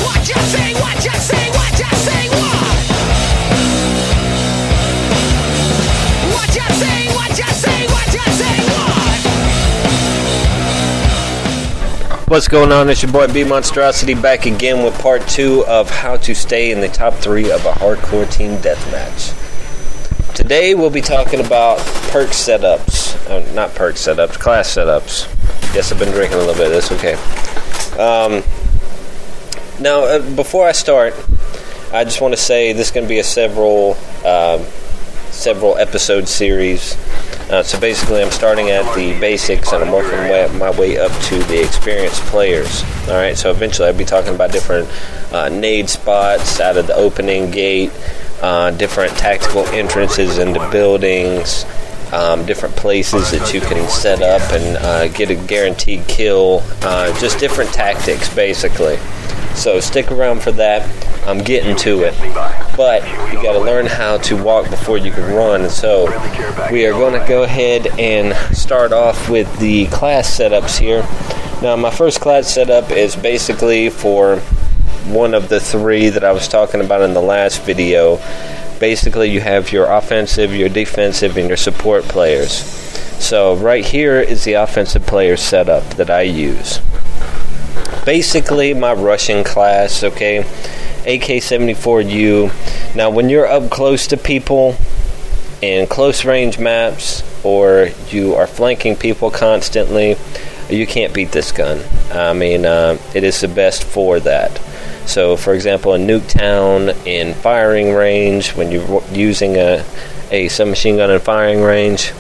What you say, what you say, what you say, what? What you say, what you say, what you say, what? What's going on? It's your boy B Monstrosity back again with part 2 of how to stay in the top 3 of a hardcore team deathmatch. Today we'll be talking about perk setups. Not perk setups, class setups. Yes, I've been drinking a little bit. That's okay. Now, before I start, I just want to say this is going to be a several episode series. So basically, I'm starting at the basics and I'm working my way up to the experienced players. All right. So eventually, I'll be talking about different nade spots out of the opening gate, different tactical entrances into buildings, different places that you can set up and get a guaranteed kill. Just different tactics, basically. So stick around for that. I'm getting to it. But you got to learn how to walk before you can run. And so we are going to go ahead and start off with the class setups here. Now, my first class setup is basically for one of the 3 that I was talking about in the last video. Basically, you have your offensive, your defensive, and your support players. So right here is the offensive player setup that I use. Basically, my rushing class, okay, AK-74U. Now, when you're up close to people in close range maps or you are flanking people constantly, you can't beat this gun. I mean, it is the best for that. So, for example, in Nuketown, in firing range, when you're using a submachine gun in firing range,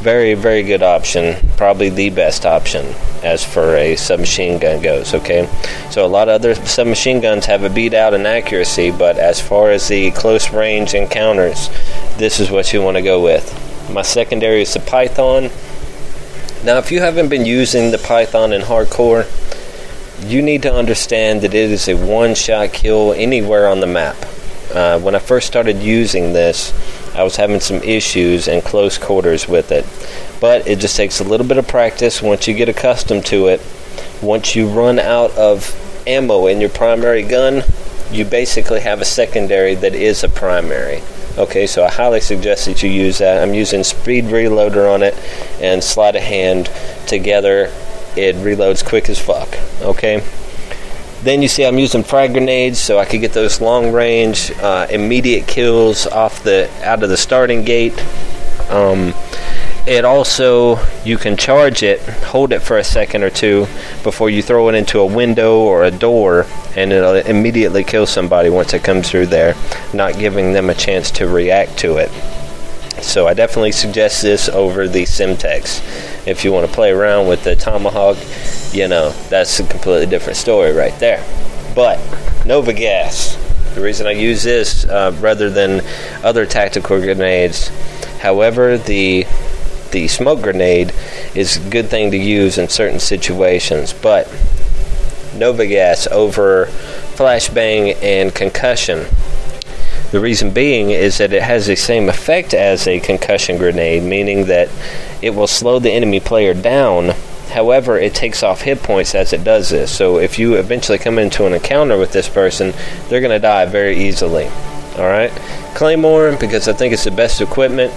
very, very good option. Probably the best option as for a submachine gun goes, okay? So a lot of other submachine guns have a beat out in accuracy, but as far as the close range encounters, this is what you want to go with. My secondary is the Python. Now, if you haven't been using the Python in hardcore, you need to understand that it is a one-shot kill anywhere on the map. When I first started using this, I was having some issues in close quarters with it. But it just takes a little bit of practice. Once you get accustomed to it, once you run out of ammo in your primary gun, you basically have a secondary that is a primary. Okay, so I highly suggest that you use that. I'm using speed reloader on it and sleight of hand together. It reloads quick as fuck. Okay. Then you see I'm using frag grenades so I could get those long range immediate kills out of the starting gate. It also, you can charge it, hold it for a second or two before you throw it into a window or a door, and it'll immediately kill somebody once it comes through there, not giving them a chance to react to it. So I definitely suggest this over the Simtex. If you want to play around with the Tomahawk, you know, that's a completely different story right there. But Nova Gas, the reason I use this rather than other tactical grenades, however, the smoke grenade is a good thing to use in certain situations, but Nova Gas over flashbang and concussion. The reason being is that it has the same effect as a concussion grenade, meaning that it will slow the enemy player down. However, it takes off hit points as it does this. So if you eventually come into an encounter with this person, they're going to die very easily. Alright? Claymore, because I think it's the best equipment.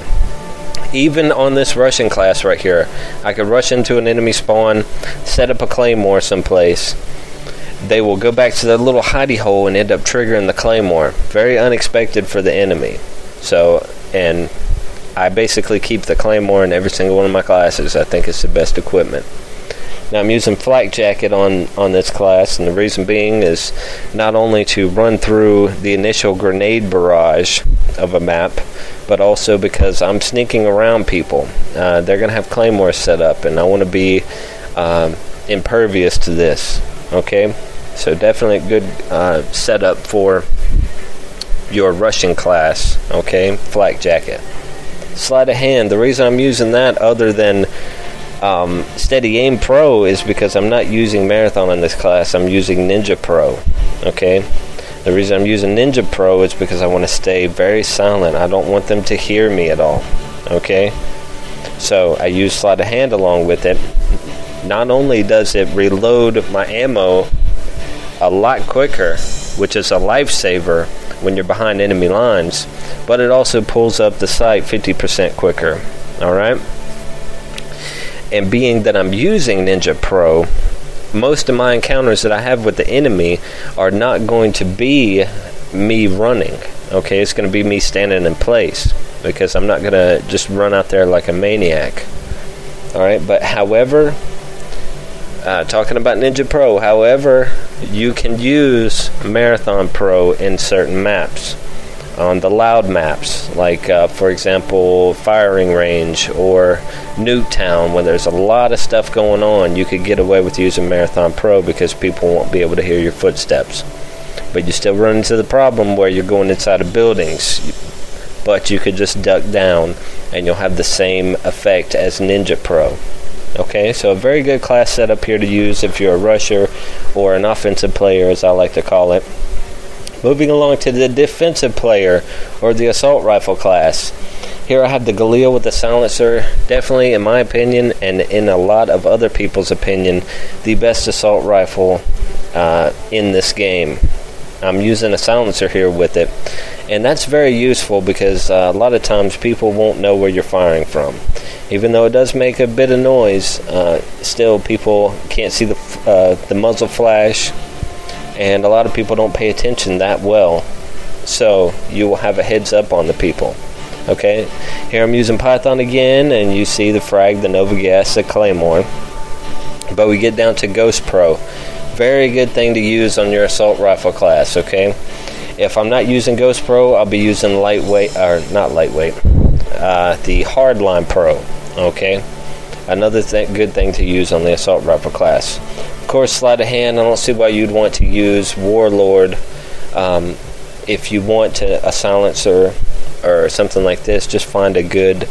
Even on this rushing class right here, I could rush into an enemy spawn, set up a Claymore someplace. They will go back to their little hidey hole and end up triggering the Claymore. Very unexpected for the enemy. So, and I basically keep the Claymore in every single one of my classes. I think it's the best equipment. Now, I'm using Flak Jacket on this class, and the reason being is not only to run through the initial grenade barrage of a map, but also because I'm sneaking around people. They're going to have Claymores set up, and I want to be impervious to this. Okay? So definitely a good setup for your rushing class. Okay? Flak Jacket. Sleight of hand. The reason I'm using that other than Steady Aim Pro is because I'm not using Marathon in this class. I'm using Ninja Pro. Okay? The reason I'm using Ninja Pro is because I want to stay very silent. I don't want them to hear me at all. Okay? So I use sleight of hand along with it. Not only does it reload my ammo a lot quicker, which is a lifesaver when you're behind enemy lines, but it also pulls up the sight 50% quicker. Alright? And being that I'm using Ninja Pro, most of my encounters that I have with the enemy are not going to be me running. Okay, it's going to be me standing in place, because I'm not going to just run out there like a maniac. Alright, but however, talking about Ninja Pro, however, you can use Marathon Pro in certain maps. On the loud maps, like for example Firing Range or Newtown, when there's a lot of stuff going on, you could get away with using Marathon Pro because people won't be able to hear your footsteps. But you still run into the problem where you're going inside of buildings, but you could just duck down and you'll have the same effect as Ninja Pro. Okay, so a very good class setup here to use if you're a rusher or an offensive player, as I like to call it. Moving along to the defensive player, or the assault rifle class. Here I have the Galil with the silencer. Definitely, in my opinion, and in a lot of other people's opinion, the best assault rifle in this game. I'm using a silencer here with it, and that's very useful because a lot of times people won't know where you're firing from. Even though it does make a bit of noise, still people can't see the muzzle flash, and a lot of people don't pay attention that well, so you will have a heads up on the people. Okay, here I'm using Python again, and you see the frag, the Nova Gas, the Claymore. But we get down to Ghost Pro. Very good thing to use on your assault rifle class. Okay, if I'm not using Ghost Pro, I'll be using the Hardline Pro. Okay, another good thing to use on the assault rifle class. Of course, sleight of hand, I don't see why you'd want to use Warlord. If you want a silencer or something like this, just find a good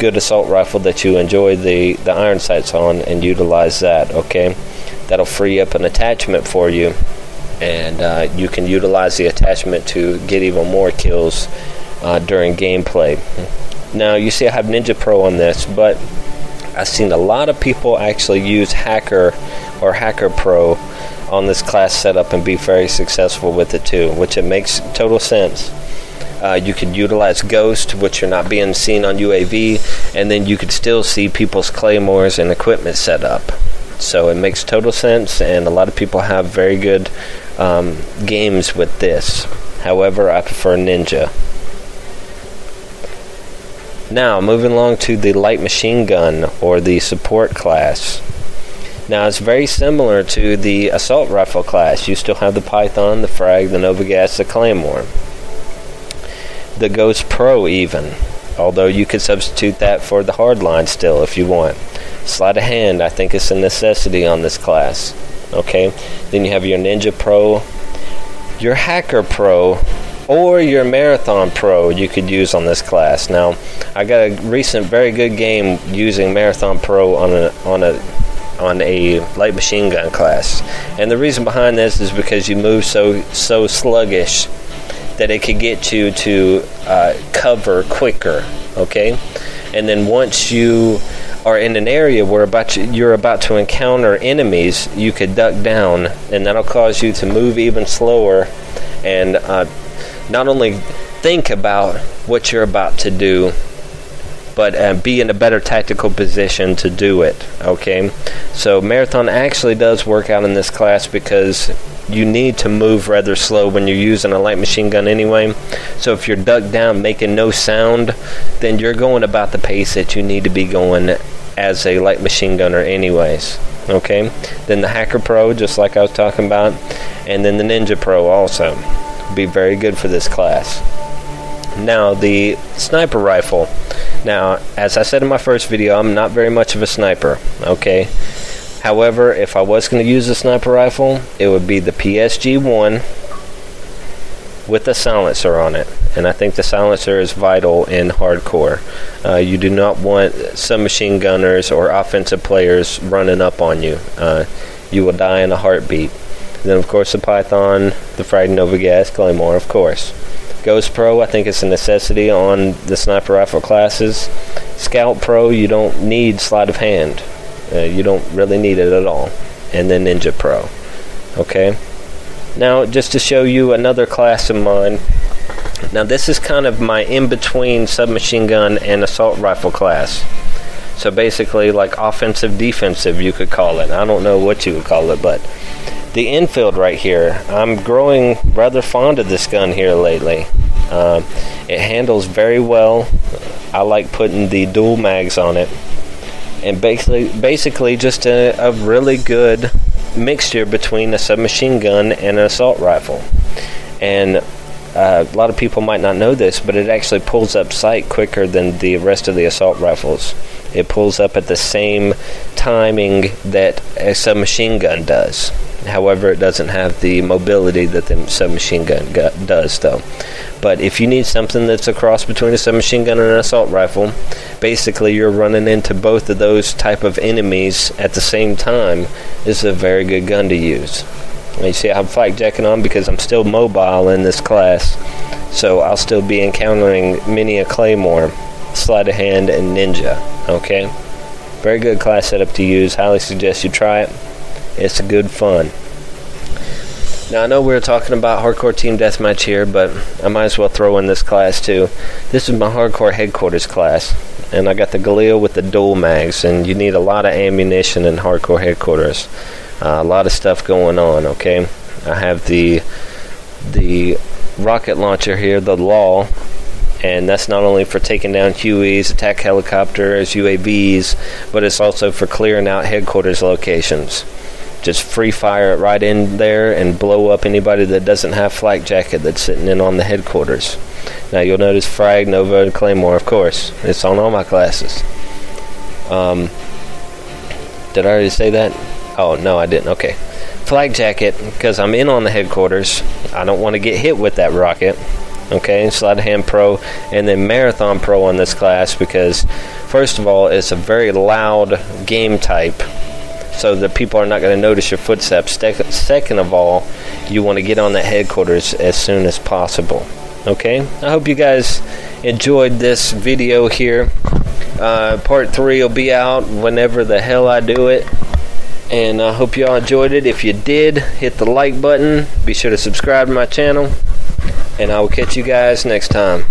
assault rifle that you enjoy the iron sights on and utilize that. Okay, that'll free up an attachment for you, and you can utilize the attachment to get even more kills during gameplay. Now, you see I have Ninja Pro on this, but I've seen a lot of people actually use Hacker or Hacker Pro on this class setup and be very successful with it too, which it makes total sense. You could utilize Ghost, which you're not being seen on UAV, and then you could still see people's claymores and equipment set up. So it makes total sense, and a lot of people have very good games with this. However, I prefer Ninja. Now, moving along to the light machine gun, or the support class. Now, it's very similar to the assault rifle class. You still have the Python, the frag, the Nova Gas, the Claymore. The Ghost Pro even, although you could substitute that for the Hardline still if you want. Sleight of hand, I think it's a necessity on this class. Okay, then you have your Ninja Pro, your Hacker Pro, or your Marathon Pro you could use on this class. Now, I got a recent very good game using Marathon Pro on a light machine gun class, and the reason behind this is because you move so sluggish that it could get you to cover quicker. Okay, and then once you are in an area where you're about to encounter enemies, you could duck down, and that'll cause you to move even slower, and not only think about what you're about to do, but be in a better tactical position to do it. Okay, so Marathon actually does work out in this class because you need to move rather slow when you're using a light machine gun anyway. So if you're ducked down making no sound, then you're going about the pace that you need to be going as a light machine gunner anyways. Okay, then the Hacker Pro, just like I was talking about, and then the Ninja Pro also be very good for this class. Now, the sniper rifle. Now, as I said in my first video, I'm not very much of a sniper. Okay, however, if I was going to use a sniper rifle, it would be the PSG-1 with a silencer on it, and I think the silencer is vital in hardcore. You do not want some machine gunners or offensive players running up on you. You will die in a heartbeat. Then, of course, the Python, the frag, Nova Gas, Claymore, of course. Ghost Pro, I think it's a necessity on the sniper rifle classes. Scout Pro, you don't need sleight of hand. You don't really need it at all. And then Ninja Pro. Okay. Now, just to show you another class of mine. Now, this is kind of my in-between submachine gun and assault rifle class. So basically, like offensive, defensive, you could call it. I don't know what you would call it, but the infield right here, I'm growing rather fond of this gun here lately. It handles very well. I like putting the dual mags on it. And basically just a really good mixture between a submachine gun and an assault rifle. And a lot of people might not know this, but it actually pulls up sight quicker than the rest of the assault rifles. It pulls up at the same timing that a submachine gun does. However, it doesn't have the mobility that the submachine gun does, though. But if you need something that's a cross between a submachine gun and an assault rifle, basically you're running into both of those type of enemies at the same time. This is a very good gun to use. You see, I'm flak jacking on because I'm still mobile in this class, so I'll still be encountering many a claymore, sleight of hand, and ninja. Okay, very good class setup to use. Highly suggest you try it. It's good fun. Now, I know we were talking about hardcore team deathmatch here, but I might as well throw in this class too. This is my hardcore headquarters class, and I got the Galil with the dual mags, and you need a lot of ammunition in hardcore headquarters. A lot of stuff going on. Okay, I have the rocket launcher here, the Law, and that's not only for taking down Hueys, attack helicopters, UAVs, but it's also for clearing out headquarters locations. Just free fire it right in there and blow up anybody that doesn't have flak jacket that's sitting in on the headquarters. Now you'll notice frag, nova, and claymore, of course. It's on all my classes. Did I already say that? Oh, no, I didn't. Okay. Flak jacket, because I'm in on the headquarters. I don't want to get hit with that rocket. Okay, Sleight of Hand Pro, and then Marathon Pro on this class because, first of all, it's a very loud game type, so that people are not going to notice your footsteps. Second of all, you want to get on that headquarters as soon as possible. Okay, I hope you guys enjoyed this video here. Part 3 will be out whenever the hell I do it. And I hope you all enjoyed it. If you did, hit the like button. Be sure to subscribe to my channel. And I will catch you guys next time.